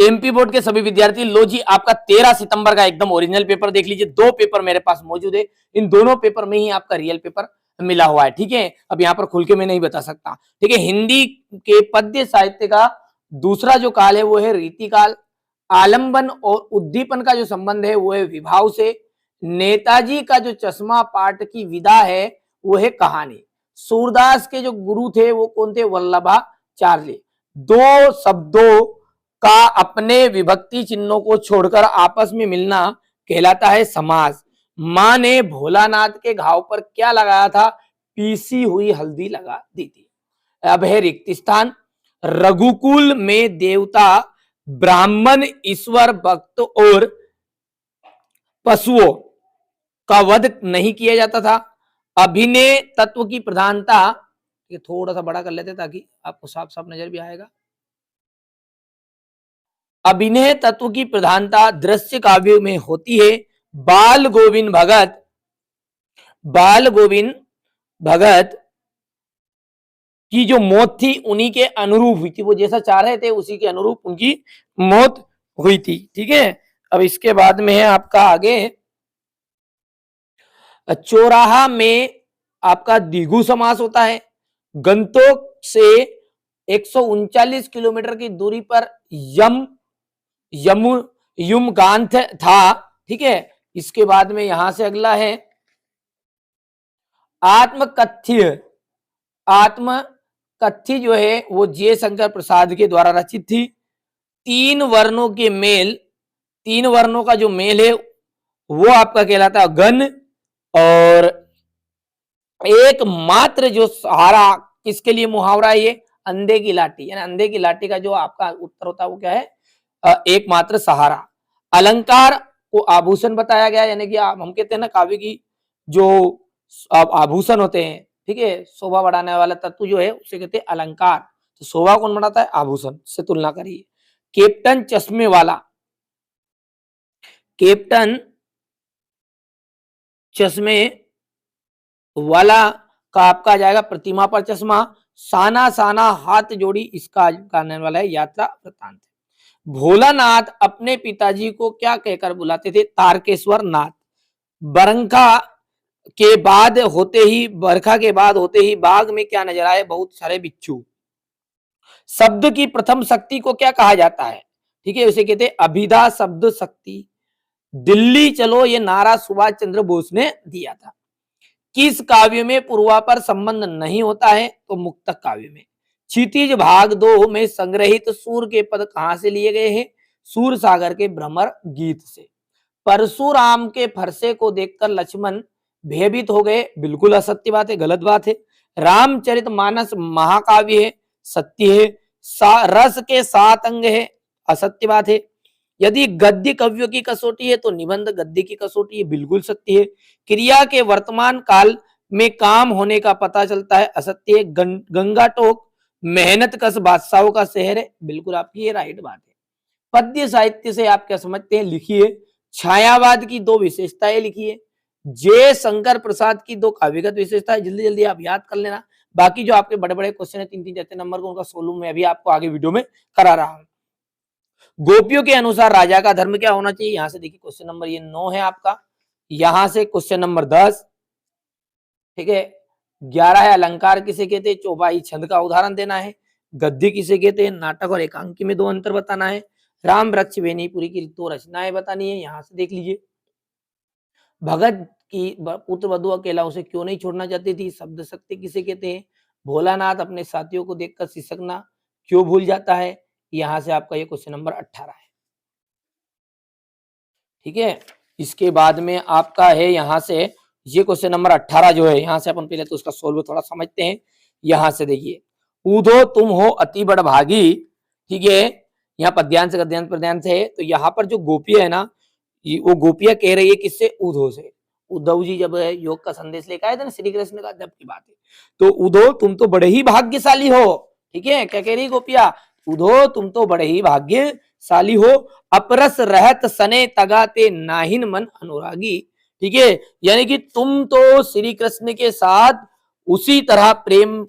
MP board के सभी विद्यार्थी, लो जी आपका 13 सितंबर का एकदम ओरिजिनल पेपर देख लीजिए। 2 पेपर मेरे पास मौजूद है, इन दोनों पेपर में ही आपका रियल पेपर मिला हुआ है। ठीक है, अब यहाँ पर खुल के मैं नहीं बता सकता। ठीक है, हिंदी के पद्य साहित्य का दूसरा जो काल है वो है रीति काल। आलंबन और उद्दीपन का जो संबंध है वो है विभाव से। नेताजी का जो चश्मा पाठ की विदा है वो है कहानी। सूरदास के जो गुरु थे वो कौन थे? वल्लभाचार्य। दो शब्दों का अपने विभक्ति चिन्हों को छोड़कर आपस में मिलना कहलाता है समास। मां ने भोलानाथ के घाव पर क्या लगाया था? पीसी हुई हल्दी लगा दी थी। अब है रिक्त स्थान। रघुकुल में देवता, ब्राह्मण, ईश्वर, भक्त और पशुओं का वध नहीं किया जाता था। अभिनय तत्व की प्रधानता, ये थोड़ा सा बड़ा कर लेते ताकि आपको साफ साफ नजर भी आएगा। अभिनय तत्व की प्रधानता दृश्य काव्य में होती है। बाल गोविंद भगत की जो मौत थी उन्हीं के अनुरूप हुई थी। वो जैसा चाह रहे थे उसी के अनुरूप उनकी मौत हुई थी। ठीक है, अब इसके बाद में है आपका आगे चौराहा में आपका द्विगु समास होता है। गंतोक से 139 किलोमीटर की दूरी पर युमगांथ था। ठीक है, इसके बाद में यहां से अगला है आत्मकथ्य जो है वो जयशंकर प्रसाद के द्वारा रचित थी। तीन वर्णों का जो मेल है वो आपका कहलाता है गण। और एकमात्र जो सहारा किसके लिए मुहावरा है? ये अंधे की लाठी, यानी अंधे की लाठी का जो आपका उत्तर होता है वो क्या है? एकमात्र सहारा। अलंकार को आभूषण बताया गया, यानी कि हम कहते हैं ना काव्य की जो आभूषण होते हैं, ठीक है, शोभा बढ़ाने वाला तत्व जो है उसे कहते हैं अलंकार। तो शोभा कौन बढ़ाता है? आभूषण से तुलना करिए। कैप्टन चश्मे वाला, कैप्टन चश्मे वाला का आपका आ जाएगा प्रतिमा पर चश्मा। साना साना हाथ जोड़ी, इसका करने वाला है यात्रा वृत्तांत। भोलानाथ अपने पिताजी को क्या कहकर बुलाते थे? तारकेश्वर नाथ। बरखा के बाद होते ही बाग में क्या नजर आए? बहुत सारे बिच्छू। शब्द की प्रथम शक्ति को क्या कहा जाता है? ठीक है, उसे कहते हैं अभिधा शब्द शक्ति। दिल्ली चलो ये नारा सुभाष चंद्र बोस ने दिया था। किस काव्य में पूर्वापर संबंध नहीं होता है? तो मुक्तक काव्य में। क्षितिज भाग 2 में संग्रहित सूर के पद कहां से लिए गए हैं? सूर सागर के भ्रमर गीत से। परशुराम के फरसे को देखकर लक्ष्मण भयभीत हो गए, बिल्कुल असत्य बात है, गलत बात है। रामचरितमानस महाकाव्य है, सत्य है। रस के 7 अंग है, असत्य बात है। यदि गद्य कव्यों की कसौटी है तो निबंध गद्य की कसौटी है, बिल्कुल सत्य है। क्रिया के वर्तमान काल में काम होने का पता चलता है, असत्य है। गंगा टोक मेहनत कश बादशाहों का शहर है, बिल्कुल आपकी ये राइट बात है। पद्य साहित्य से आप क्या समझते हैं? लिखिए। छायावाद की 2 विशेषताएं लिखिए। जय शंकर प्रसाद की 2 काव्यगत विशेषताएं, जल्दी जल्दी आप याद कर लेना। बाकी जो आपके बड़े बड़े क्वेश्चन है 3-3 4 नंबर को, उनका सोल्व मैं अभी आपको आगे वीडियो में करा रहा हूं। गोपियों के अनुसार राजा का धर्म क्या होना चाहिए? यहां से देखिए क्वेश्चन नंबर ये 9 है आपका। यहां से क्वेश्चन नंबर 10, ठीक है। 11 है अलंकार किसे कहते हैं? चौपाई छंद का उदाहरण देना है। गद्य किसे कहते हैं? नाटक और एकांकी में 2 अंतर बताना है। राम वृक्ष बेनीपुरी की 2 रचनाएं बतानी है, यहां से देख लीजिए। भगत की पुत्र वधु अकेला उसे क्यों नहीं छोड़ना चाहती थी? शब्द शक्ति किसे कहते हैं? भोलानाथ अपने साथियों को देखकर सिसकना क्यों भूल जाता है? यहां से आपका ये क्वेश्चन नंबर 18 है, ठीक है। इसके बाद में आपका है यहां से ये क्वेश्चन नंबर 18 जो है, यहां से अपन पहले तो उसका सोल्व थोड़ा समझते हैं। यहां से देखिए, ऊधो तुम हो अति बड़ भागी, ठीक है। यहाँ पद्यांश गद्यांश पद्यांश है, तो यहाँ पर जो गोपियां है ना, वो गोपियां कह रही है किससे? उद्धव से। उद्धव जी जब योग का संदेश लेकर आए थे ना श्री कृष्ण का, जब की बात है, तो उद्धव तुम तो बड़े ही भाग्यशाली हो, ठीक है। क्या कह रही गोपियां? उद्धव तुम तो बड़े ही भाग्यशाली हो, अपरस रहत सने तगाते नाहिन मन अनुरागी, ठीक है। यानी कि तुम तो श्री कृष्ण के साथ उसी तरह प्रेम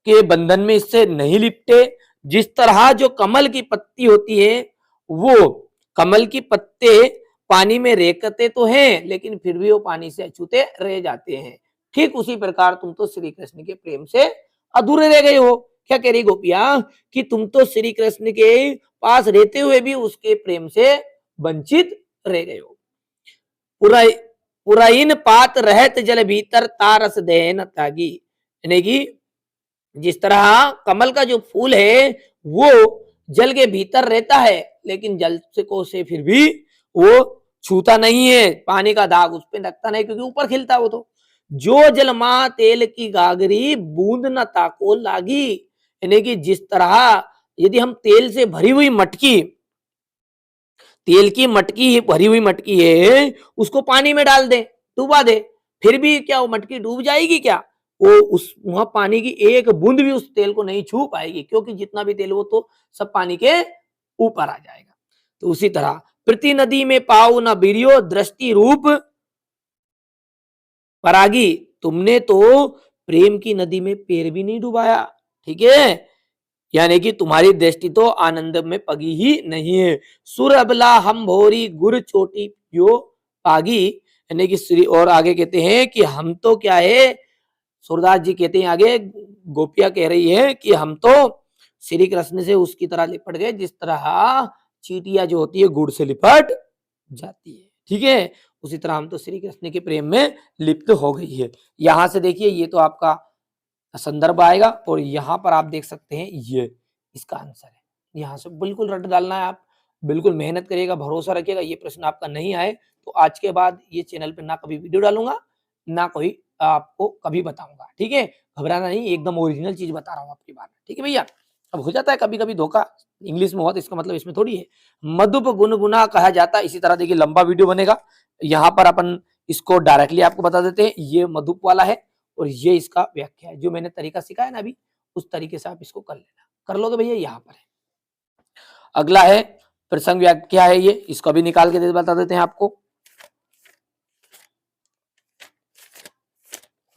के बंधन में इससे नहीं लिपटे जिस तरह जो कमल की पत्ती होती है वो कमल की पत्ते पानी में रेंगते तो हैं लेकिन फिर भी वो पानी से अछूते रह जाते हैं। ठीक उसी प्रकार तुम तो श्री कृष्ण के प्रेम से अधूरे रह गए हो। क्या कह रही गोपियां कि तुम तो श्री कृष्ण के पास रहते हुए भी उसके प्रेम से वंचित रह गए हो। पुरा पुराइन पात रहत जल भीतर तारस देन त्यागी, यानी कि जिस तरह कमल का जो फूल है वो जल के भीतर रहता है लेकिन जल से फिर भी वो छूता नहीं है, पानी का दाग उस पर लगता नहीं क्योंकि ऊपर खिलता है वो। तो जो जल मां तेल की गागरी बूंद न ताको लागी, यानी कि जिस तरह यदि हम तेल से भरी हुई मटकी, तेल की मटकी भरी हुई मटकी है, उसको पानी में डाल दे, डुबा दे, फिर भी क्या वो मटकी डूब जाएगी क्या? वो उस वहां पानी की एक बूंद भी उस तेल को नहीं छू पाएगी क्योंकि जितना भी तेल वो तो सब पानी के ऊपर आ जाएगा। तो उसी तरह प्रति नदी में पाओ न बीरियो दृष्टि रूप परागी, तुमने तो प्रेम की नदी में पैर भी नहीं डुबाया, ठीक है, यानी कि तुम्हारी दृष्टि तो आनंद में पगी ही नहीं है। सुर अबला हम भोरी गुर चोटी पियो पागी, यानी कि श्री और आगे कहते हैं कि हम तो क्या है, सूरदास जी कहते हैं आगे, गोपिया कह रही है कि हम तो श्री कृष्ण से उसकी तरह लिपट गए जिस तरह चीटियां जो होती है गुड़ से लिपट जाती है, ठीक है, उसी तरह हम तो श्री कृष्ण के प्रेम में लिप्त हो गई है। यहां से देखिए ये तो आपका संदर्भ आएगा और यहाँ पर आप देख सकते हैं ये इसका आंसर है। यहाँ से बिल्कुल रट डालना है, आप बिल्कुल मेहनत करिएगा, भरोसा रखिएगा, ये प्रश्न आपका नहीं आए तो आज के बाद ये चैनल पे ना कभी वीडियो डालूंगा ना कोई आपको कभी बताऊंगा, ठीक है, घबराना नहीं, एकदम ओरिजिनल चीज बता रहा हूँ आपकी बात, ठीक है भैया। अब हो जाता है कभी कभी धोखा, इंग्लिश में हुआ तो इसका मतलब इसमें थोड़ी है। मधुप गुनगुना कहा जाता है, इसी तरह देखिए लंबा वीडियो बनेगा, यहाँ पर अपन इसको डायरेक्टली आपको बता देते हैं, ये मधुप वाला है और ये इसका व्याख्या है, जो मैंने तरीका सिखाया ना अभी उस तरीके से आप इसको कर लेना, कर लोगे भैया। यहाँ पर है अगला है प्रसंग व्याख्या है, ये इसको भी निकाल के बता देते हैं आपको।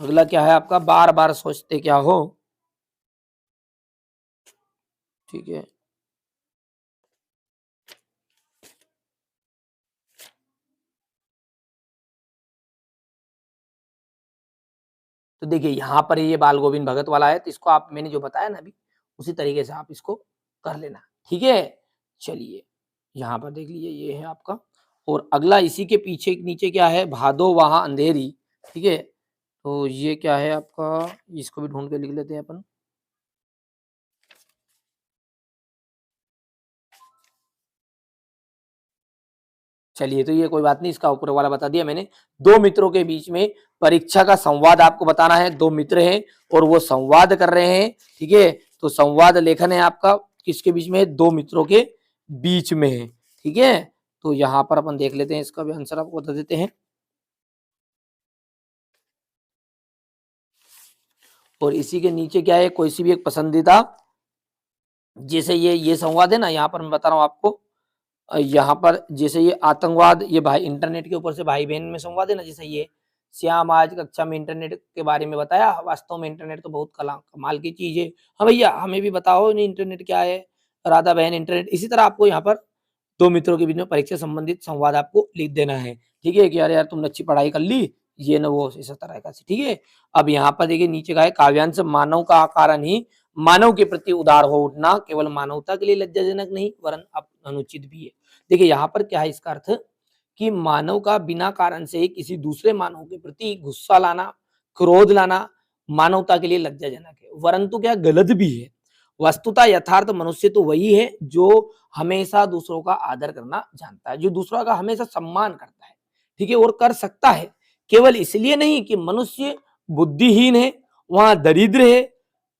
अगला क्या है आपका, बार बार सोचते क्या हो, ठीक है, तो देखिए यहाँ पर ये बाल गोविंद भगत वाला है, तो इसको आप मैंने जो बताया ना अभी उसी तरीके से आप इसको कर लेना, ठीक है। चलिए यहाँ पर देख लीजिए ये है आपका, और अगला इसी के पीछे नीचे क्या है, भादो वहां अंधेरी, ठीक है, तो ये क्या है आपका, इसको भी ढूंढ के लिख लेते हैं अपन। चलिए तो ये कोई बात नहीं, इसका ऊपर वाला बता दिया मैंने। दो मित्रों के बीच में परीक्षा का संवाद आपको बताना है, दो मित्र हैं और वो संवाद कर रहे हैं, ठीक है, तो संवाद लेखन है आपका किसके बीच में है, दो मित्रों के बीच में है, ठीक है, तो यहाँ पर अपन देख लेते हैं, इसका भी आंसर आपको बता देते हैं। और इसी के नीचे क्या है, कोई सी भी एक पसंदीदा, जैसे ये संवाद है ना, यहाँ पर मैं बता रहा हूँ आपको, यहाँ पर जैसे ये आतंकवाद, ये भाई इंटरनेट के ऊपर से भाई बहन में संवाद है ना, जैसे ये श्याम आज कक्षा में इंटरनेट के बारे में बताया, वास्तव में इंटरनेट तो बहुत कमाल की चीज है। हाँ भैया हमें भी बताओ नहीं इंटरनेट क्या है, राधा बहन इंटरनेट, इसी तरह आपको यहाँ पर दो मित्रों के बीच में परीक्षा संबंधित संवाद आपको लिख देना है, ठीक है, कि यार यार तुमने अच्छी पढ़ाई कर ली, ये न वो इस तरह का, ठीक है। अब यहाँ पर देखिए नीचे का है, काव्यांश मानव का कारण ही मानव के प्रति उदार हो उठना केवल मानवता के लिए लज्जाजनक नहीं वरन अनुचित भी है। देखिए यहाँ पर क्या है, इसका अर्थ कि मानव का बिना कारण से किसी दूसरे मानव के प्रति गुस्सा लाना, क्रोध लाना मानवता के लिए लज्जाजनक है, वरंतु क्या गलत भी है। वस्तुतः यथार्थ मनुष्य तो वही है जो हमेशा दूसरों का आदर करना जानता है, जो दूसरों का हमेशा सम्मान करता है, ठीक है, और कर सकता है, केवल इसलिए नहीं कि मनुष्य बुद्धिहीन है, वहां दरिद्र है,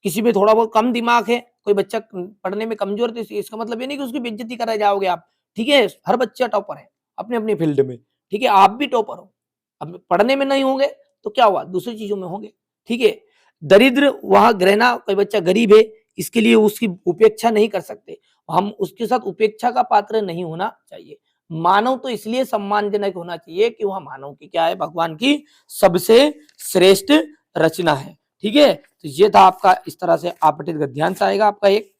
किसी में थोड़ा बहुत कम दिमाग है, कोई बच्चा पढ़ने में कमजोर, तो इसका मतलब ये नहीं कि उसकी बेइज्जती कर जाओगे आप, ठीक है, हर बच्चा टॉपर है अपने अपनी फील्ड में, ठीक है, आप भी टॉपर हो, अब पढ़ने में नहीं होंगे तो क्या हुआ, दूसरी चीजों में होंगे, ठीक है। दरिद्र वहां रहना, कोई बच्चा गरीब है इसके लिए उसकी उपेक्षा नहीं कर सकते, हम उसके साथ उपेक्षा का पात्र नहीं होना चाहिए। मानव तो इसलिए सम्मानजनक होना चाहिए कि वह मानव की क्या है, भगवान की सबसे श्रेष्ठ रचना है, ठीक है। तो ये था आपका इस तरह से आपतित गद्यांश आएगा आपका एक।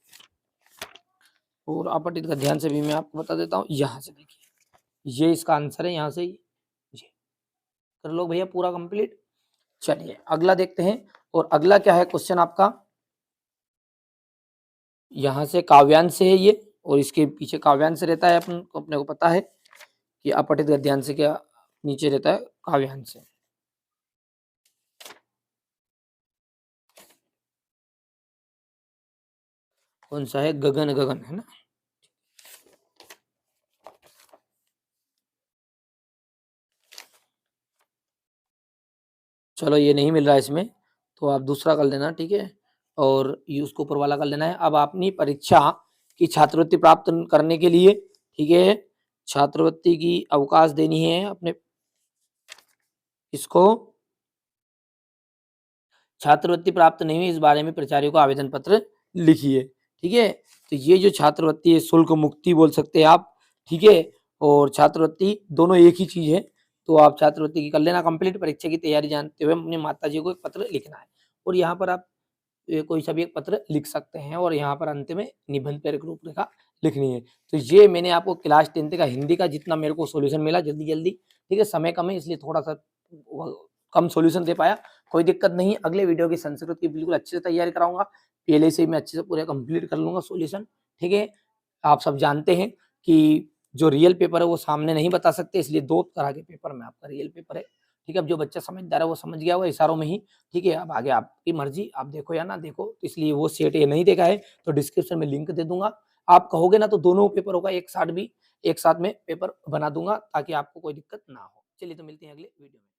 और अपठित गद्यांश से भी मैं आपको बता देता हूँ। यहाँ से देखिए, ये इसका आंसर है, यहाँ से ये कर लो भैया पूरा कंप्लीट। चलिए अगला देखते हैं। और अगला क्या है क्वेश्चन आपका, यहाँ से काव्यांश है ये, और इसके पीछे काव्यांश रहता है, अपने को पता है कि अपठित गद्यांश से क्या नीचे रहता है, काव्यांश है। कौन सा है, गगन, गगन है ना। चलो ये नहीं मिल रहा है इसमें, तो आप दूसरा कर लेना, ठीक है, और ये उसको ऊपर वाला कर लेना है। अब अपनी परीक्षा की छात्रवृत्ति प्राप्त करने के लिए, ठीक है, छात्रवृत्ति की अवकाश देनी है अपने इसको, छात्रवृत्ति प्राप्त नहीं हुई इस बारे में प्राचार्य को आवेदन पत्र लिखिए, ठीक है। तो ये जो छात्रवृत्ति है, शुल्क मुक्ति बोल सकते हैं आप, ठीक है, और छात्रवृत्ति दोनों एक ही चीज है। तो आप छात्रवृत्ति की कर लेना कंप्लीट। परीक्षा की तैयारी जानते हुए अपनी माता जी को एक पत्र लिखना है, और यहाँ पर आप कोई सा भी एक पत्र लिख सकते हैं, और यहाँ पर अंत में निबंध प्रेरक रूपरेखा लिखनी है। तो ये मैंने आपको क्लास 10th का हिंदी का जितना मेरे को सॉल्यूशन मिला जल्दी जल्दी, ठीक है, समय कम है इसलिए थोड़ा सा कम सॉल्यूशन दे पाया, कोई दिक्कत नहीं। अगले वीडियो की संस्कृत की बिल्कुल अच्छे से तैयारी कराऊंगा, पहले से ही मैं अच्छे से पूरा कंप्लीट कर लूंगा सॉल्यूशन, ठीक है। आप सब जानते हैं कि जो रियल पेपर है वो सामने नहीं बता सकते, इसलिए दो तरह के पेपर में आपका रियल पेपर है, ठीक है। अब जो बच्चा समझदार है वो समझ गया होगा इशारों में ही, ठीक है। अब आगे आपकी मर्जी, आप देखो या ना देखो, तो इसलिए वो सेट ये नहीं देखा है तो डिस्क्रिप्शन में लिंक दे दूंगा। आप कहोगे ना तो दोनों पेपरों का एक साथ में पेपर बना दूंगा, ताकि आपको कोई दिक्कत ना हो। चलिए तो मिलते हैं अगले वीडियो में।